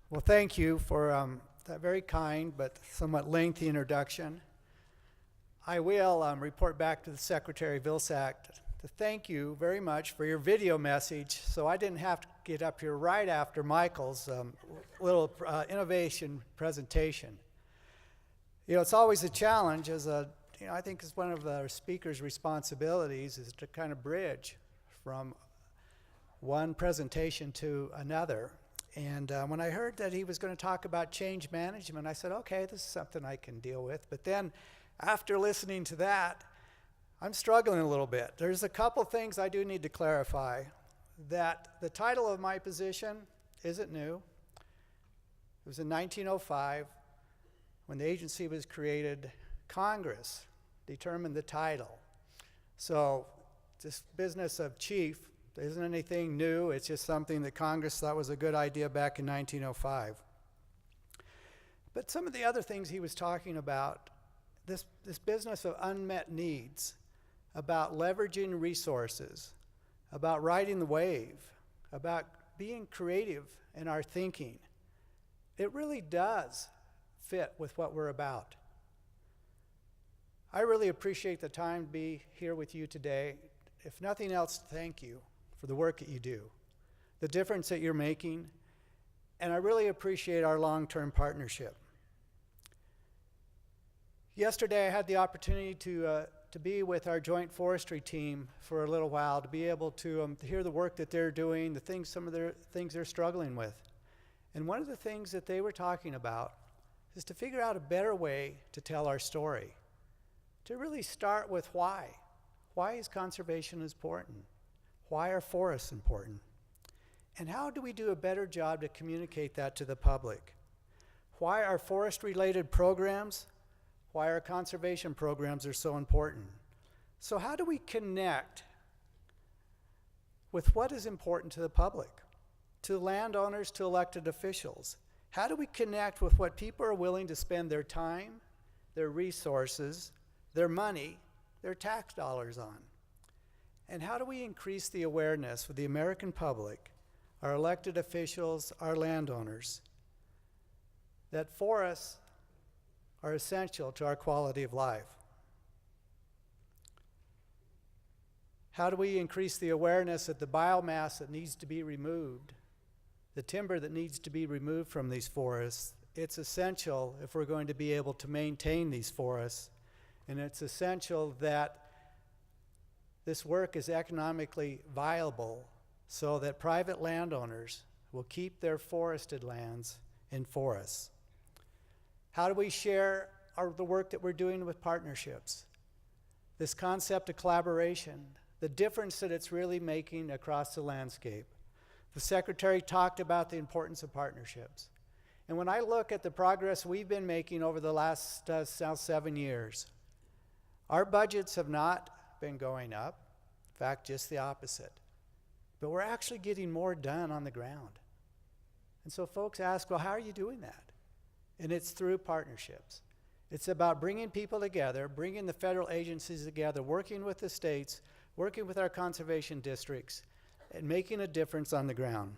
Well, thank you for that very kind but somewhat lengthy introduction. I will report back to the Secretary Vilsack to thank you very much for your video message, so I didn't have to get up here right after Michael's little innovation presentation. You know, it's always a challenge I think it's one of the speaker's responsibilities is to kind of bridge from one presentation to another. And when I heard that he was going to talk about change management, I said, okay, this is something I can deal with. But then after listening to that, I'm struggling a little bit. There's a couple things I do need to clarify. That the title of my position isn't new. It was in 1905 when the agency was created. Congress determined the title. So this business of chief isn't anything new. It's just something that Congress thought was a good idea back in 1905. But some of the other things he was talking about, this business of unmet needs, about leveraging resources, about riding the wave, about being creative in our thinking, it really does fit with what we're about. I really appreciate the time to be here with you today. If nothing else, thank you for the work that you do, the difference that you're making, and I really appreciate our long-term partnership. Yesterday I had the opportunity to be with our joint forestry team for a little while, to be able to hear the work that they're doing, some of their things they're struggling with. And one of the things that they were talking about is to figure out a better way to tell our story, to really start with why. Why is conservation important? Why are forests important? And how do we do a better job to communicate that to the public? Why are forest-related programs, why our conservation programs are so important? So how do we connect with what is important to the public, to landowners, to elected officials? How do we connect with what people are willing to spend their time, their resources, their money, their tax dollars on? And how do we increase the awareness with the American public, our elected officials, our landowners, that forests are essential to our quality of life? How do we increase the awareness that the biomass that needs to be removed, the timber that needs to be removed from these forests, it's essential if we're going to be able to maintain these forests, and it's essential that this work is economically viable so that private landowners will keep their forested lands in forests. How do we share the work that we're doing with partnerships? This concept of collaboration, the difference that it's really making across the landscape. The Secretary talked about the importance of partnerships. And when I look at the progress we've been making over the last 7 years, our budgets have not been going up. In fact, just the opposite. But we're actually getting more done on the ground. And so folks ask, well, how are you doing that? And it's through partnerships. It's about bringing people together, bringing the federal agencies together, working with the states, working with our conservation districts, and making a difference on the ground.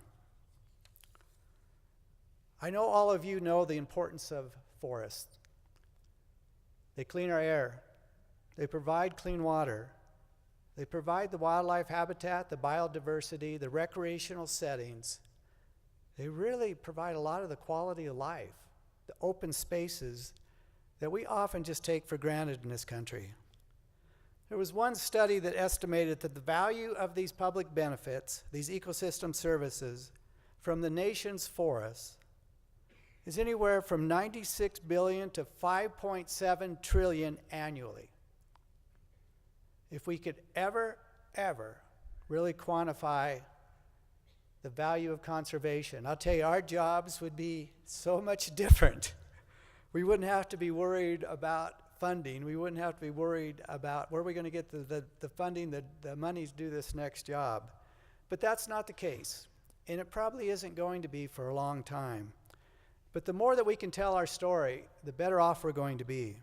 I know all of you know the importance of forests. They clean our air. They provide clean water. They provide the wildlife habitat, the biodiversity, the recreational settings. They really provide a lot of the quality of life, the open spaces that we often just take for granted in this country. There was one study that estimated that the value of these public benefits, these ecosystem services, from the nation's forests is anywhere from $96 billion to $5.7 trillion annually. If we could ever really quantify the value of conservation, I'll tell you, our jobs would be so much different. We wouldn't have to be worried about funding. We wouldn't have to be worried about where we're going to get the funding, the money to do this next job. But that's not the case, and it probably isn't going to be for a long time. But the more that we can tell our story, the better off we're going to be.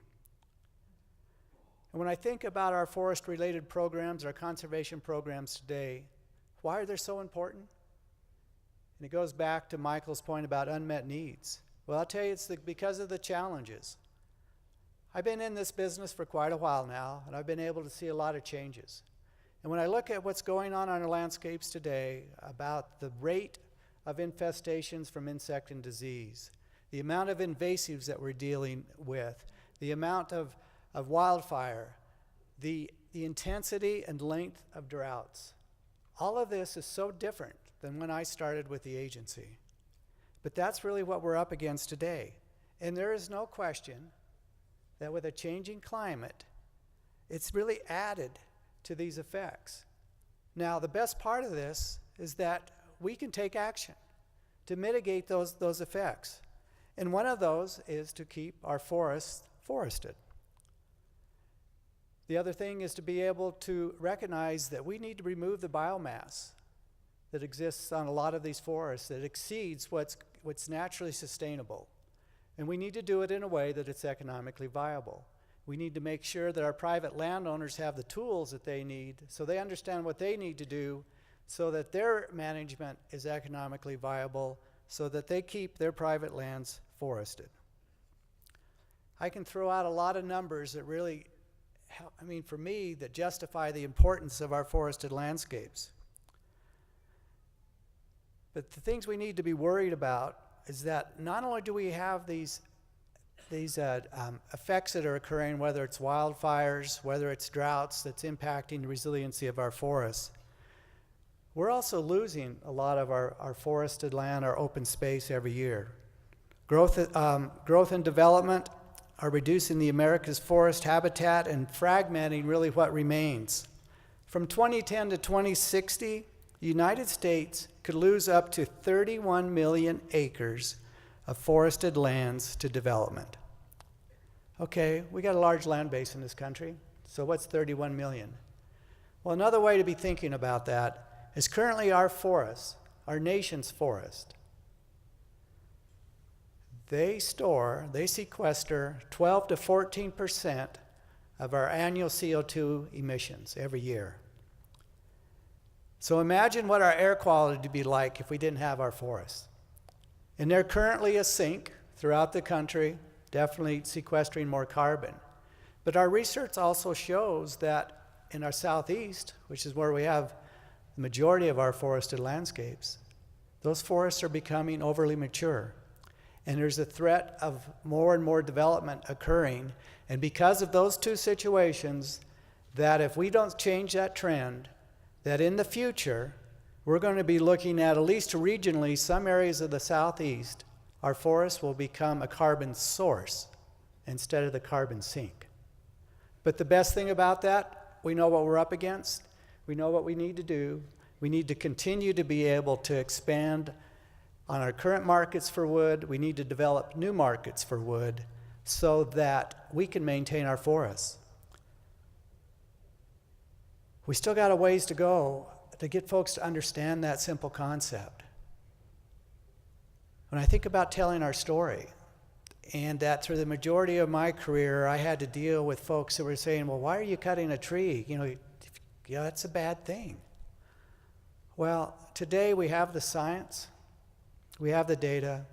And when I think about our forest-related programs, our conservation programs today, why are they so important? And it goes back to Michael's point about unmet needs. Well, I'll tell you, it's because of the challenges. I've been in this business for quite a while now, and I've been able to see a lot of changes. And when I look at what's going on our landscapes today, about the rate of infestations from insect and disease, the amount of invasives that we're dealing with, the amount of wildfire, the intensity and length of droughts, all of this is so different than when I started with the agency. But that's really what we're up against today. And there is no question that with a changing climate, it's really added to these effects. Now, the best part of this is that we can take action to mitigate those effects. And one of those is to keep our forests forested. The other thing is to be able to recognize that we need to remove the biomass that exists on a lot of these forests that exceeds what's naturally sustainable. And we need to do it in a way that it's economically viable. We need to make sure that our private landowners have the tools that they need so they understand what they need to do so that their management is economically viable, so that they keep their private lands forested. I can throw out a lot of numbers that really, for me, that justify the importance of our forested landscapes. But the things we need to be worried about is that not only do we have these effects that are occurring, whether it's wildfires, whether it's droughts that's impacting the resiliency of our forests, we're also losing a lot of our forested land, our open space every year. Growth and development are reducing the America's forest habitat and fragmenting really what remains. From 2010 to 2060, the United States could lose up to 31 million acres of forested lands to development. Okay, we got a large land base in this country, so what's 31 million? Well, another way to be thinking about that is currently our forests, our nation's forest, they sequester 12 to 14% of our annual CO2 emissions every year. So imagine what our air quality would be like if we didn't have our forests. And they're currently a sink throughout the country, definitely sequestering more carbon. But our research also shows that in our southeast, which is where we have the majority of our forested landscapes, those forests are becoming overly mature. And there's a threat of more and more development occurring. And because of those two situations, that if we don't change that trend, that in the future, we're going to be looking at least regionally, some areas of the southeast, our forests will become a carbon source instead of the carbon sink. But the best thing about that, we know what we're up against. We know what we need to do. We need to continue to be able to expand on our current markets for wood. We need to develop new markets for wood so that we can maintain our forests. We still got a ways to go to get folks to understand that simple concept. When I think about telling our story, and that through the majority of my career, I had to deal with folks that were saying, well, why are you cutting a tree? Yeah, that's a bad thing. Well, today we have the science, we have the data,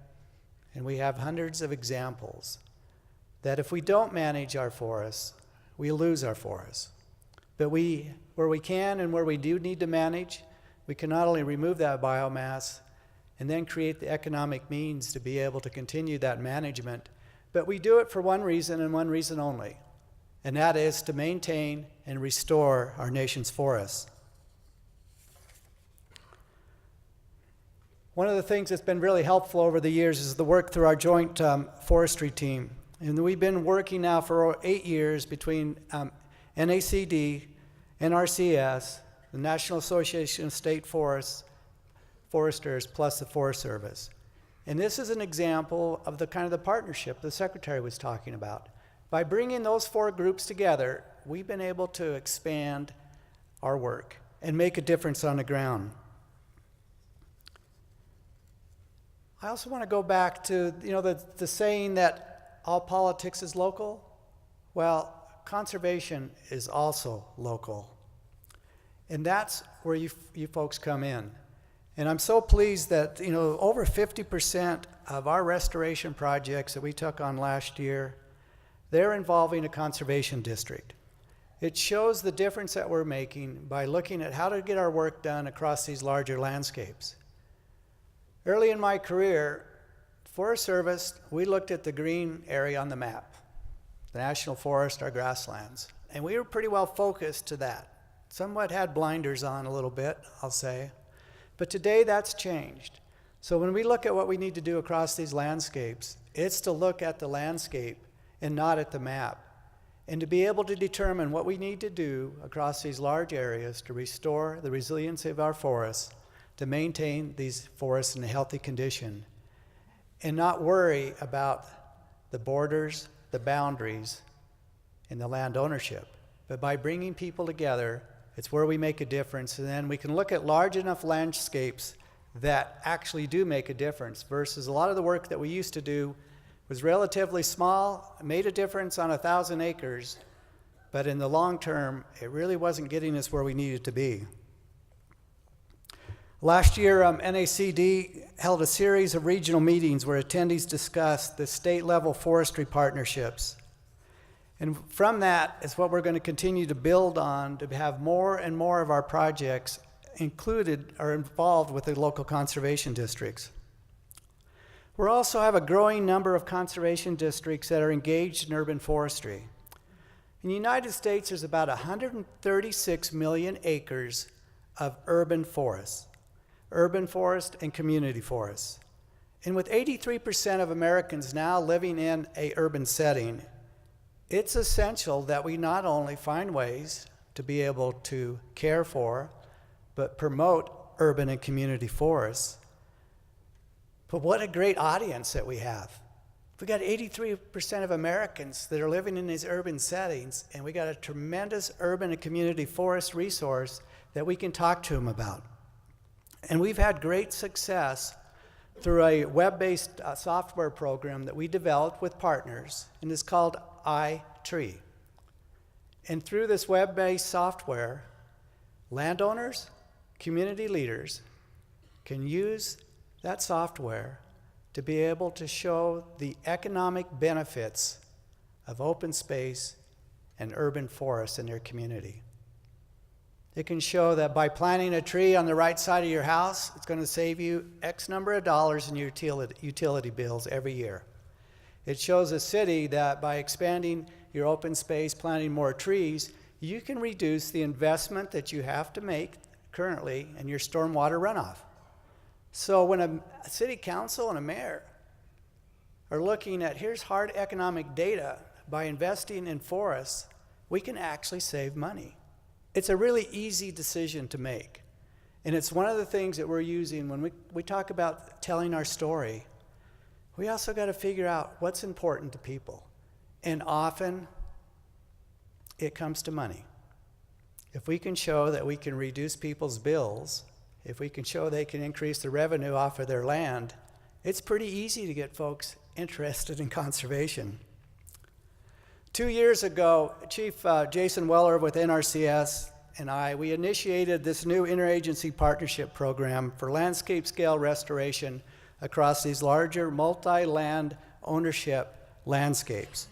and we have hundreds of examples that if we don't manage our forests, we lose our forests. But where we can and where we do need to manage, we can not only remove that biomass and then create the economic means to be able to continue that management, but we do it for one reason and one reason only, and that is to maintain and restore our nation's forests. One of the things that's been really helpful over the years is the work through our joint forestry team. And we've been working now for 8 years between NACD, NRCS, the National Association of State Foresters, plus the Forest Service. And this is an example of the kind of the partnership the Secretary was talking about. By bringing those 4 groups together, we've been able to expand our work and make a difference on the ground. I also want to go back to the saying that all politics is local. Well, conservation is also local. And that's where you folks come in. And I'm so pleased that, over 50% of our restoration projects that we took on last year, they're involving a conservation district. It shows the difference that we're making by looking at how to get our work done across these larger landscapes. Early in my career, Forest Service, we looked at the green area on the map, the national forest, our grasslands, and we were pretty well focused to that. Somewhat had blinders on a little bit, I'll say. But today that's changed. So when we look at what we need to do across these landscapes, it's to look at the landscape and not at the map, and to be able to determine what we need to do across these large areas to restore the resiliency of our forests, to maintain these forests in a healthy condition, and not worry about the borders, the boundaries, and the land ownership. But by bringing people together, it's where we make a difference, and then we can look at large enough landscapes that actually do make a difference, versus a lot of the work that we used to do was relatively small, made a difference on 1,000 acres, but in the long term, it really wasn't getting us where we needed to be. Last year, NACD held a series of regional meetings where attendees discussed the state-level forestry partnerships. And from that is what we're going to continue to build on, to have more and more of our projects included or involved with the local conservation districts. We also have a growing number of conservation districts that are engaged in urban forestry. In the United States, there's about 136 million acres of urban forest and community forests. And with 83% of Americans now living in an urban setting, it's essential that we not only find ways to be able to care for, but promote urban and community forests. But what a great audience that we have. We got 83% of Americans that are living in these urban settings, and we got a tremendous urban and community forest resource that we can talk to them about. And we've had great success through a web-based software program that we developed with partners, and it's called iTree. And through this web-based software, landowners, community leaders can use that software to be able to show the economic benefits of open space and urban forests in their community. It can show that by planting a tree on the right side of your house, it's going to save you X number of dollars in your utility bills every year. It shows a city that by expanding your open space, planting more trees, you can reduce the investment that you have to make currently in your stormwater runoff. So when a city council and a mayor are looking at, here's hard economic data, by investing in forests, we can actually save money. It's a really easy decision to make. And it's one of the things that we're using when we talk about telling our story. We also got to figure out what's important to people. And often, it comes to money. If we can show that we can reduce people's bills, if we can show they can increase the revenue off of their land, it's pretty easy to get folks interested in conservation. 2 years ago, Chief Jason Weller with NRCS and we initiated this new interagency partnership program for landscape scale restoration across these larger multi-land ownership landscapes.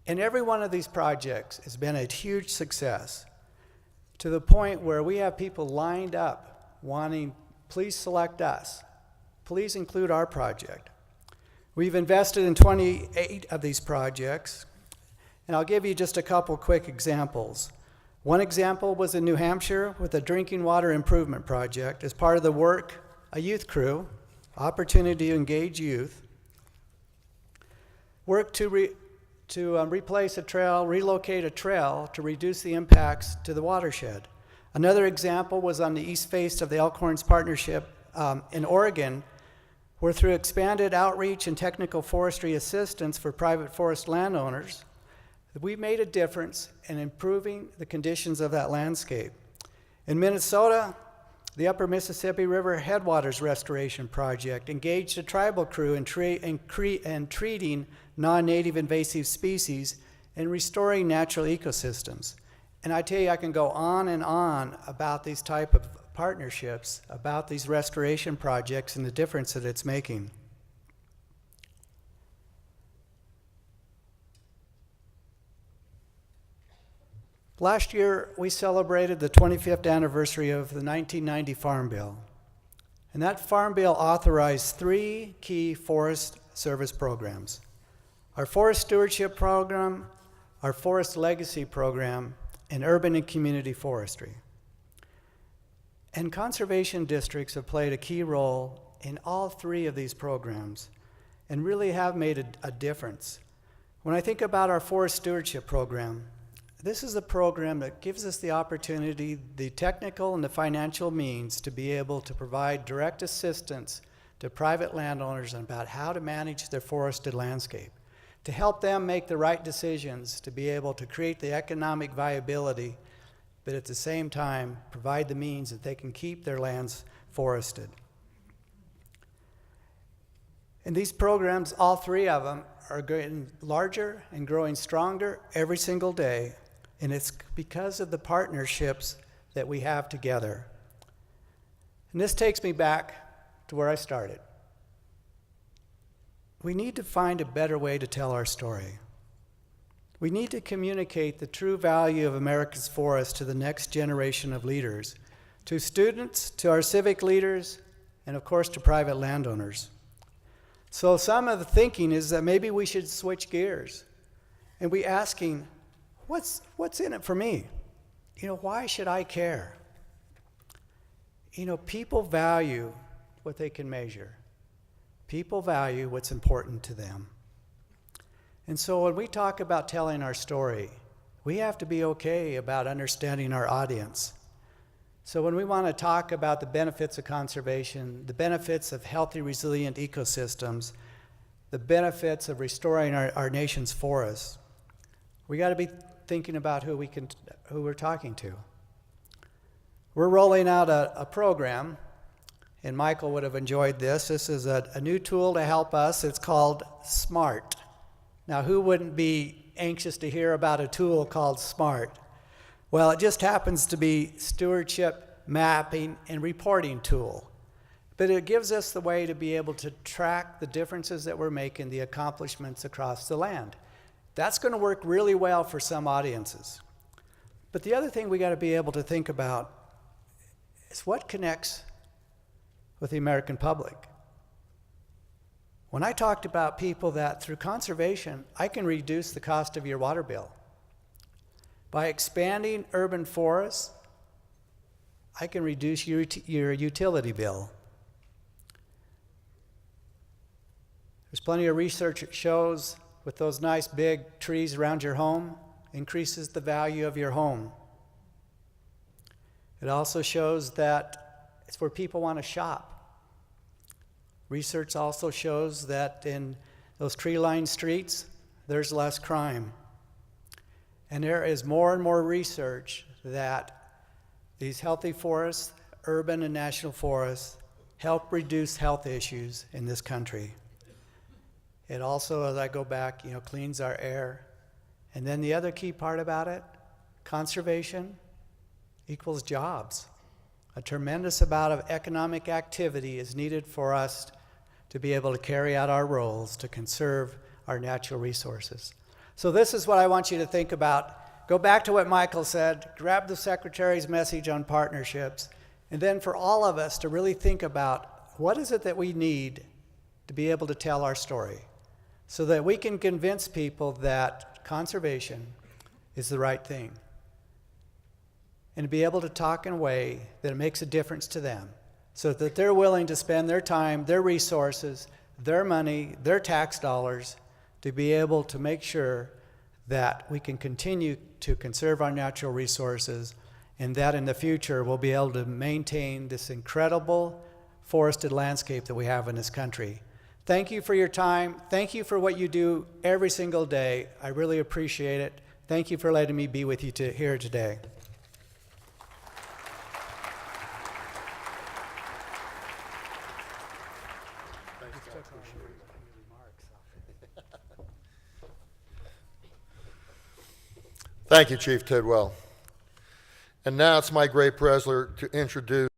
And every one of these projects has been a huge success, to the point where we have people lined up wanting, please select us. Please include our project. We've invested in 28 of these projects, and I'll give you just a couple quick examples. One example was in New Hampshire with a drinking water improvement project. As part of the work, a youth crew, opportunity to engage youth, worked to replace a trail, relocate a trail to reduce the impacts to the watershed. Another example was on the east face of the Elkhorns Partnership in Oregon, where through expanded outreach and technical forestry assistance for private forest landowners, we made a difference in improving the conditions of that landscape. In Minnesota, the Upper Mississippi River Headwaters Restoration Project engaged a tribal crew in treating non-native invasive species and restoring natural ecosystems. And I tell you, I can go on and on about these type of partnerships about these restoration projects and the difference that it's making. Last year, we celebrated the 25th anniversary of the 1990 Farm Bill. And that Farm Bill authorized 3 key Forest Service programs: our Forest Stewardship Program, our Forest Legacy Program, and Urban and Community Forestry. And conservation districts have played a key role in all 3 of these programs and really have made a difference. When I think about our Forest Stewardship Program, this is a program that gives us the opportunity, the technical and the financial means to be able to provide direct assistance to private landowners about how to manage their forested landscape, to help them make the right decisions, to be able to create the economic viability, but at the same time provide the means that they can keep their lands forested. And these programs, all 3 of them, are getting larger and growing stronger every single day. And it's because of the partnerships that we have together. And this takes me back to where I started. We need to find a better way to tell our story. We need to communicate the true value of America's forests to the next generation of leaders, to students, to our civic leaders, and of course to private landowners. So some of the thinking is that maybe we should switch gears and be asking, what's in it for me? Why should I care? People value what they can measure. People value what's important to them. And so when we talk about telling our story, we have to be okay about understanding our audience. So when we want to talk about the benefits of conservation, the benefits of healthy, resilient ecosystems, the benefits of restoring our nation's forests, we got to be thinking about who we're talking to. We're rolling out a program, and Michael would have enjoyed this. This is a new tool to help us. It's called SMART. Now, who wouldn't be anxious to hear about a tool called SMART? Well, it just happens to be stewardship, mapping, and reporting tool. But it gives us the way to be able to track the differences that we're making, the accomplishments across the land. That's going to work really well for some audiences. But the other thing we got to be able to think about is what connects with the American public. When I talked about people that through conservation, I can reduce the cost of your water bill. By expanding urban forests, I can reduce your utility bill. There's plenty of research that shows with those nice big trees around your home, increases the value of your home. It also shows that it's where people want to shop. Research also shows that in those tree-lined streets, there's less crime. And there is more and more research that these healthy forests, urban and national forests, help reduce health issues in this country. It also, as I go back, cleans our air. And then the other key part about it, conservation equals jobs. A tremendous amount of economic activity is needed for us to be able to carry out our roles to conserve our natural resources. So this is what I want you to think about. Go back to what Michael said, grab the Secretary's message on partnerships, and then for all of us to really think about what is it that we need to be able to tell our story, so that we can convince people that conservation is the right thing. And to be able to talk in a way that it makes a difference to them, so that they're willing to spend their time, their resources, their money, their tax dollars, to be able to make sure that we can continue to conserve our natural resources, and that in the future we'll be able to maintain this incredible forested landscape that we have in this country. Thank you for your time. Thank you for what you do every single day. I really appreciate it. Thank you for letting me be with you here today. Thank you, Chief Tidwell. And now it's my great pleasure to introduce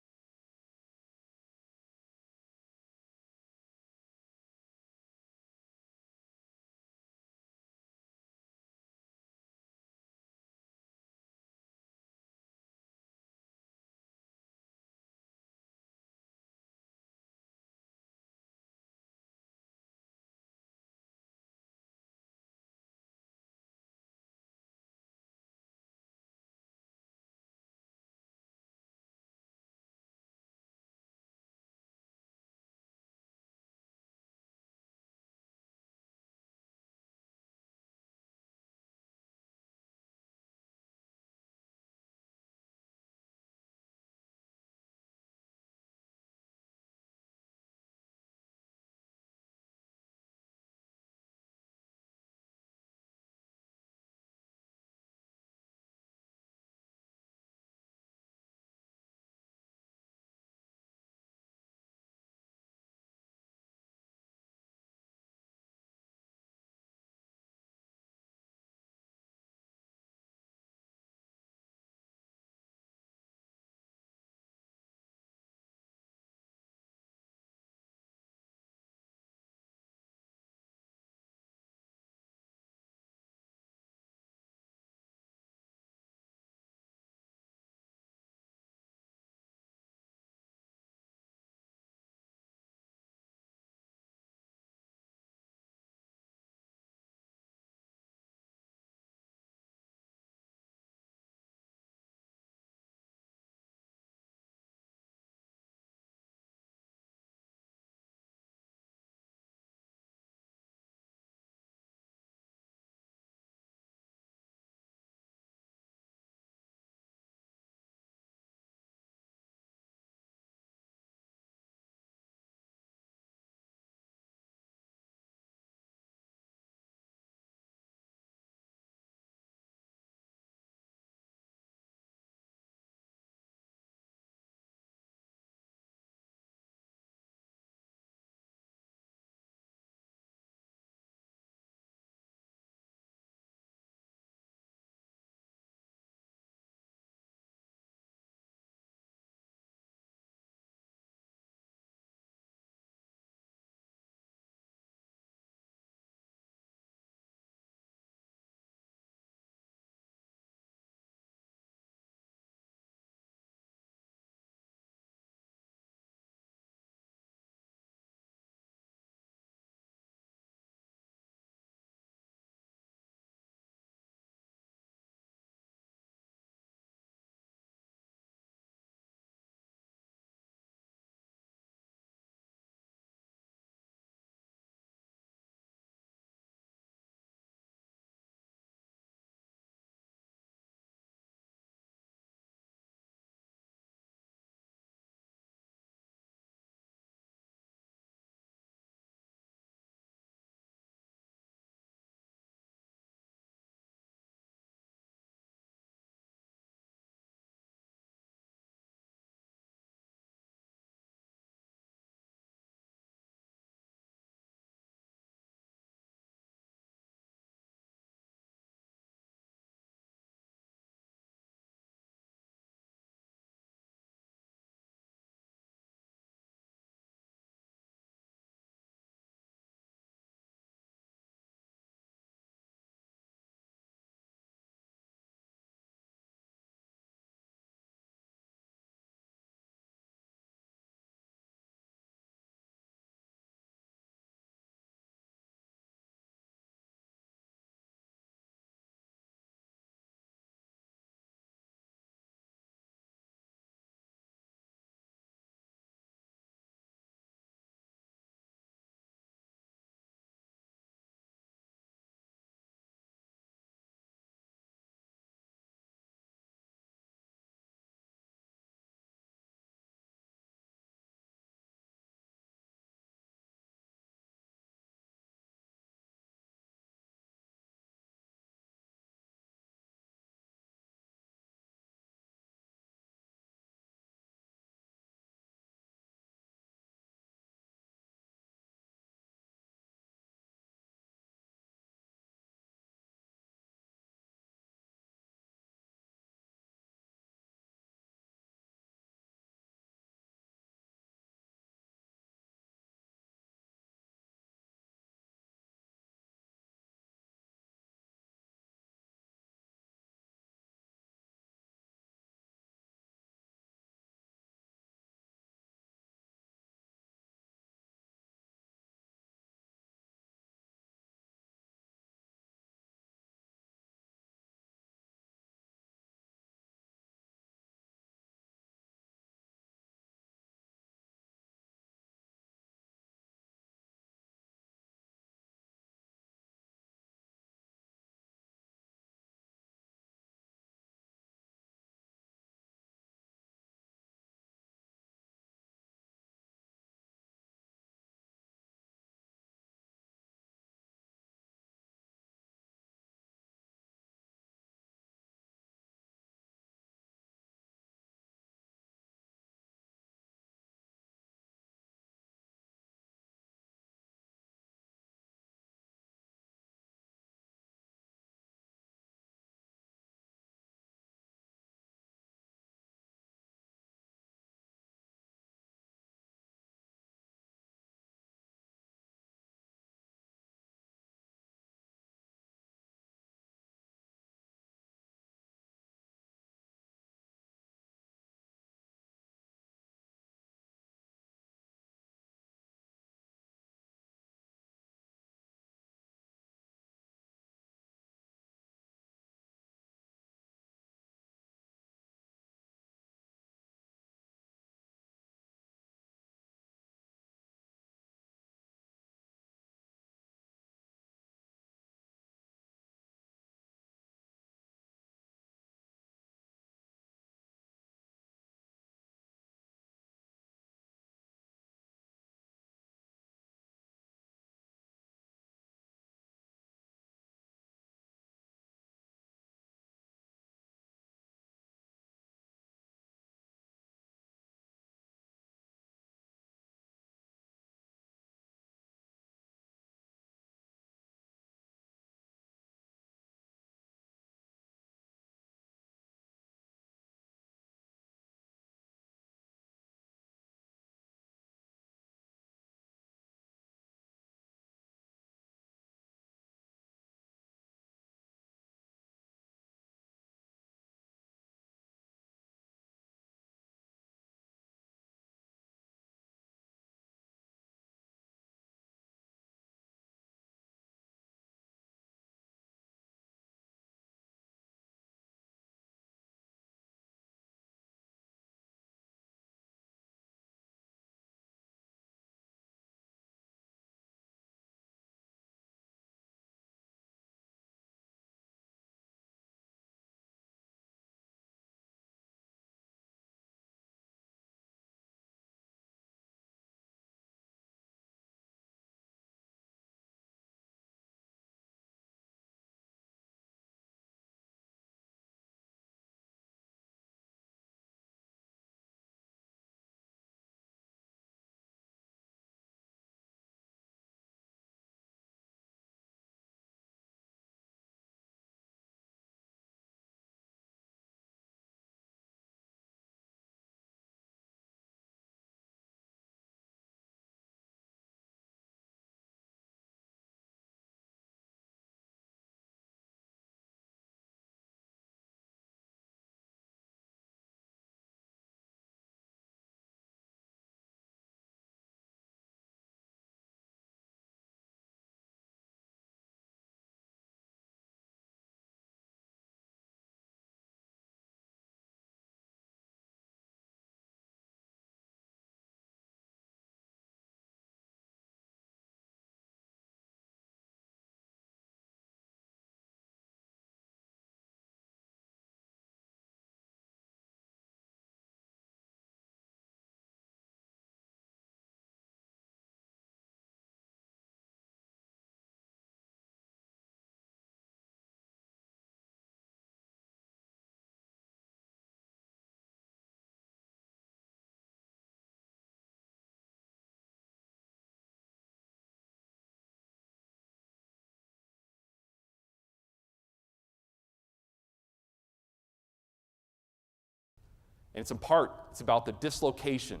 And it's in part, it's about the dislocation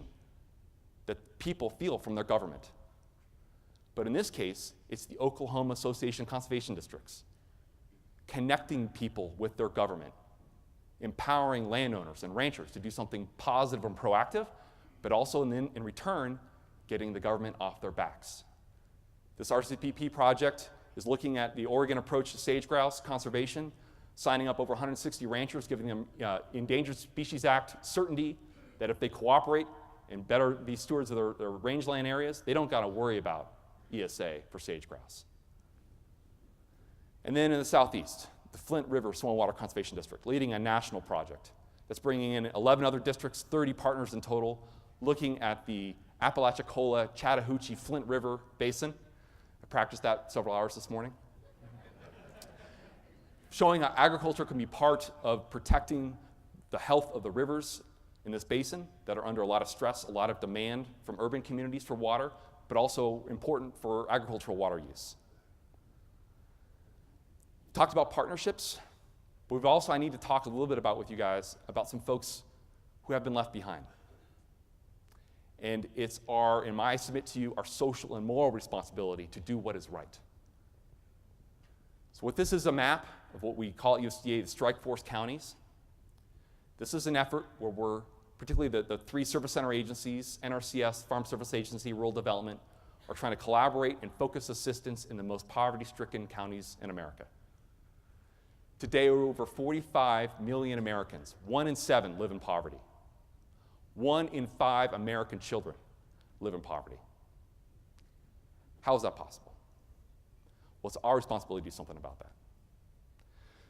that people feel from their government. But in this case, it's the Oklahoma Association of Conservation Districts, connecting people with their government, empowering landowners and ranchers to do something positive and proactive, but also in return, getting the government off their backs. This RCPP project is looking at the Oregon approach to sage-grouse conservation, signing up over 160 ranchers, giving them Endangered Species Act certainty that if they cooperate and better be stewards of their rangeland areas, they don't got to worry about ESA for sage-grouse. And then in the southeast, the Flint River Soil and Water Conservation District, leading a national project that's bringing in 11 other districts, 30 partners in total, looking at the Apalachicola, Chattahoochee, Flint River Basin. I practiced that several hours this morning. Showing how agriculture can be part of protecting the health of the rivers in this basin that are under a lot of stress, a lot of demand from urban communities for water, but also important for agricultural water use. Talked about partnerships, but we've also, I need to talk a little bit with you guys about some folks who have been left behind. And it's I submit to you, our social and moral responsibility to do what is right. So what this is a map of what we call at USDA the strike force counties. This is an effort where we're, particularly the three service center agencies, NRCS, Farm Service Agency, Rural Development, are trying to collaborate and focus assistance in the most poverty-stricken counties in America. Today, over 45 million Americans, 1 in 7 live in poverty. 1 in 5 American children live in poverty. How is that possible? Well, it's our responsibility to do something about that.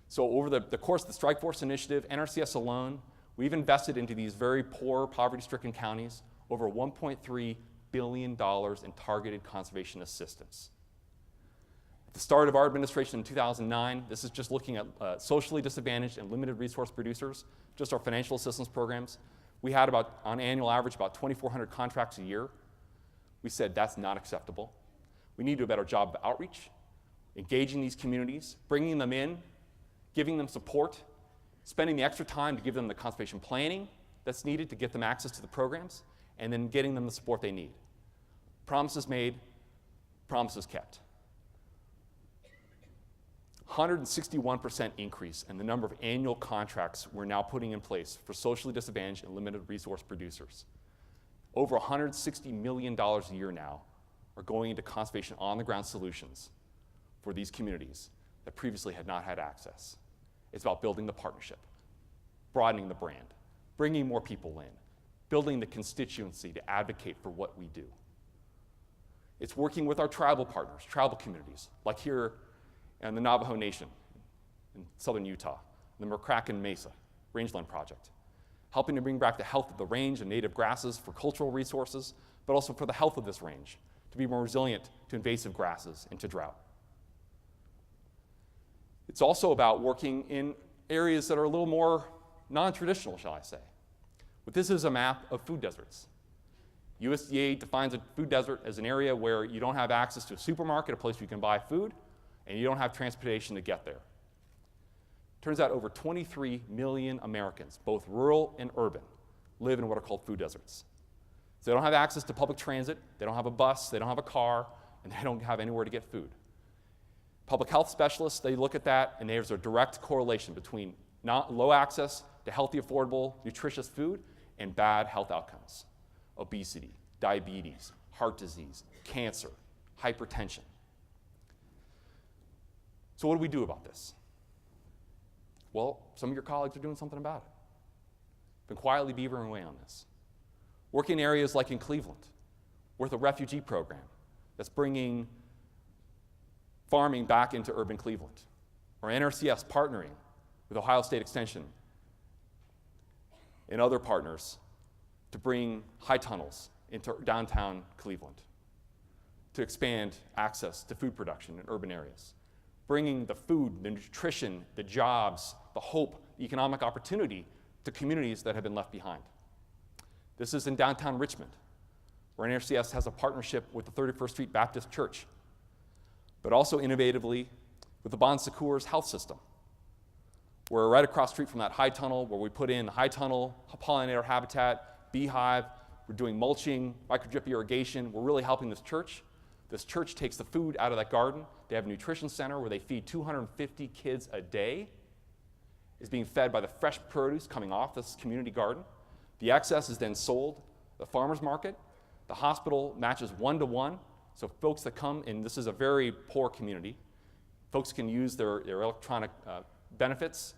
So over the course of the Strike Force Initiative, NRCS alone, we've invested into these very poor, poverty-stricken counties over $1.3 billion in targeted conservation assistance. At the start of our administration in 2009, this is just looking at socially disadvantaged and limited resource producers, just our financial assistance programs. We had on annual average, about 2,400 contracts a year. We said that's not acceptable. We need to do a better job of outreach, engaging these communities, bringing them in, giving them support, spending the extra time to give them the conservation planning that's needed to get them access to the programs, and then getting them the support they need. Promises made, promises kept. 161% increase in the number of annual contracts we're now putting in place for socially disadvantaged and limited resource producers. Over $160 million a year now are going into conservation on-the-ground solutions for these communities that previously had not had access. It's about building the partnership, broadening the brand, bringing more people in, building the constituency to advocate for what we do. It's working with our tribal partners, tribal communities, like here in the Navajo Nation in southern Utah, the McCracken Mesa Rangeland Project, helping to bring back the health of the range and native grasses for cultural resources, but also for the health of this range, to be more resilient to invasive grasses and to drought. It's also about working in areas that are a little more non-traditional, shall I say. But this is a map of food deserts. USDA defines a food desert as an area where you don't have access to a supermarket, a place where you can buy food, and you don't have transportation to get there. Turns out over 23 million Americans, both rural and urban, live in what are called food deserts. So they don't have access to public transit, they don't have a bus, they don't have a car, and they don't have anywhere to get food. Public health specialists, they look at that, and there's a direct correlation between low access to healthy, affordable, nutritious food and bad health outcomes. Obesity, diabetes, heart disease, cancer, hypertension. So what do we do about this? Well, some of your colleagues are doing something about it. Been quietly beavering away on this. Working in areas like in Cleveland, with a refugee program that's bringing farming back into urban Cleveland, or NRCS partnering with Ohio State Extension and other partners to bring high tunnels into downtown Cleveland to expand access to food production in urban areas, bringing the food, the nutrition, the jobs, the hope, the economic opportunity to communities that have been left behind. This is in downtown Richmond, where NRCS has a partnership with the 31st Street Baptist Church, but also innovatively with the Bon Secours Health System, We're right across the street from that high tunnel where we put in high tunnel, pollinator habitat, beehive. We're doing mulching, micro-drip irrigation. We're really helping this church. This church takes the food out of that garden. They have a nutrition center where they feed 250 kids a day. It's being fed by the fresh produce coming off this community garden. The excess is then sold at the farmer's market. The hospital matches 1-to-1. So folks that come, and this is a very poor community, folks can use their electronic benefits,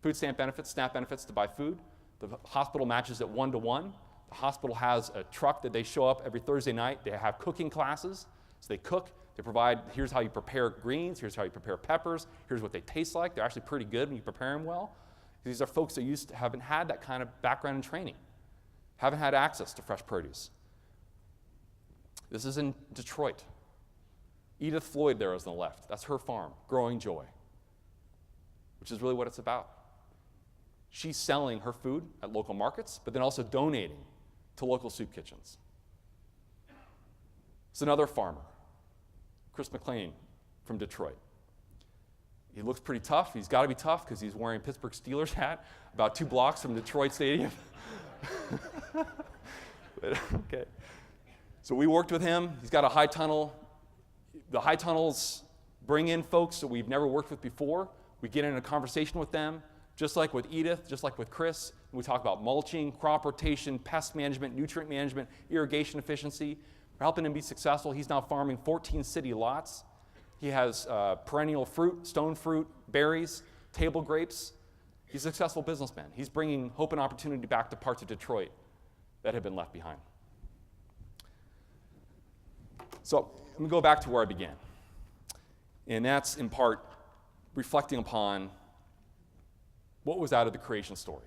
food stamp benefits, SNAP benefits to buy food. The hospital matches at 1-to-1. The hospital has a truck that they show up every Thursday night. They have cooking classes. So they cook, they provide, here's how you prepare greens, here's how you prepare peppers, here's what they taste like. They're actually pretty good when you prepare them well. These are folks that haven't had that kind of background and training, haven't had access to fresh produce. This is in Detroit. Edith Floyd there is on the left. That's her farm, Growing Joy, which is really what it's about. She's selling her food at local markets, but then also donating to local soup kitchens. It's another farmer, Chris McLean from Detroit. He looks pretty tough. He's got to be tough because he's wearing a Pittsburgh Steelers hat about 2 blocks from Detroit Stadium. Okay. So we worked with him. He's got a high tunnel. The high tunnels bring in folks that we've never worked with before. We get in a conversation with them, just like with Edith, just like with Chris. We talk about mulching, crop rotation, pest management, nutrient management, irrigation efficiency. We're helping him be successful. He's now farming 14 city lots. He has perennial fruit, stone fruit, berries, table grapes. He's a successful businessman. He's bringing hope and opportunity back to parts of Detroit that have been left behind. So let me go back to where I began. And that's in part reflecting upon what was out of the creation story.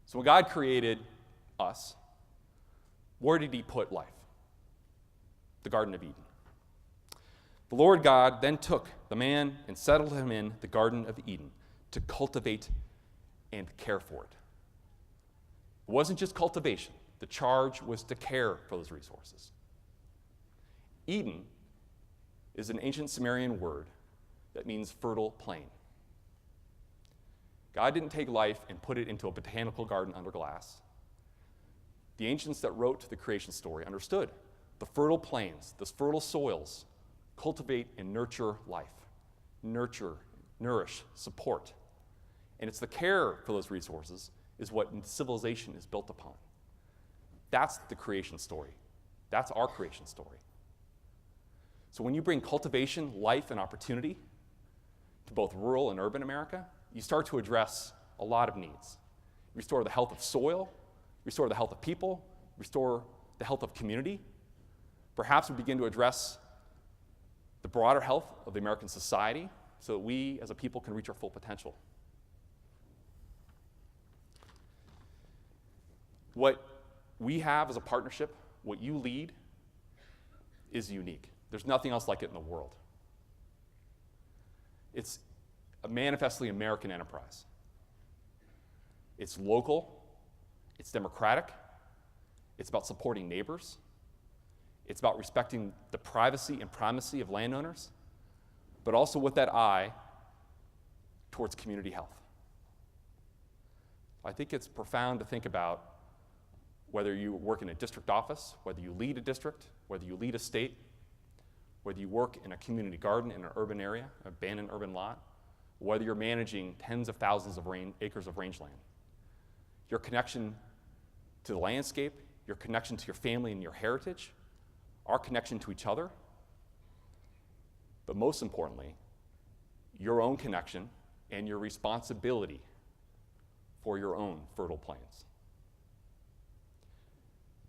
So when God created us, where did he put life? The Garden of Eden. The Lord God then took the man and settled him in the Garden of Eden to cultivate and care for it. It wasn't just cultivation. The charge was to care for those resources. Eden is an ancient Sumerian word that means fertile plain. God didn't take life and put it into a botanical garden under glass. The ancients that wrote the creation story understood the fertile plains, the fertile soils, cultivate and nurture life. Nurture, nourish, support. And it's the care for those resources is what civilization is built upon. That's the creation story. That's our creation story. So when you bring cultivation, life, and opportunity to both rural and urban America, you start to address a lot of needs. Restore the health of soil, restore the health of people, restore the health of community. Perhaps we begin to address the broader health of the American society so that we as a people can reach our full potential. What we have as a partnership, what you lead, is unique. There's nothing else like it in the world. It's a manifestly American enterprise. It's local, it's democratic, it's about supporting neighbors, it's about respecting the privacy and primacy of landowners, but also with that eye towards community health. I think it's profound to think about whether you work in a district office, whether you lead a district, whether you lead a state, whether you work in a community garden in an urban area, an abandoned urban lot, whether you're managing tens of thousands of acres of rangeland. Your connection to the landscape, your connection to your family and your heritage, our connection to each other, but most importantly, your own connection and your responsibility for your own fertile plains.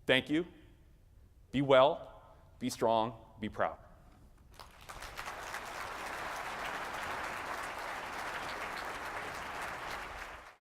Thank you. Be well, be strong, be proud.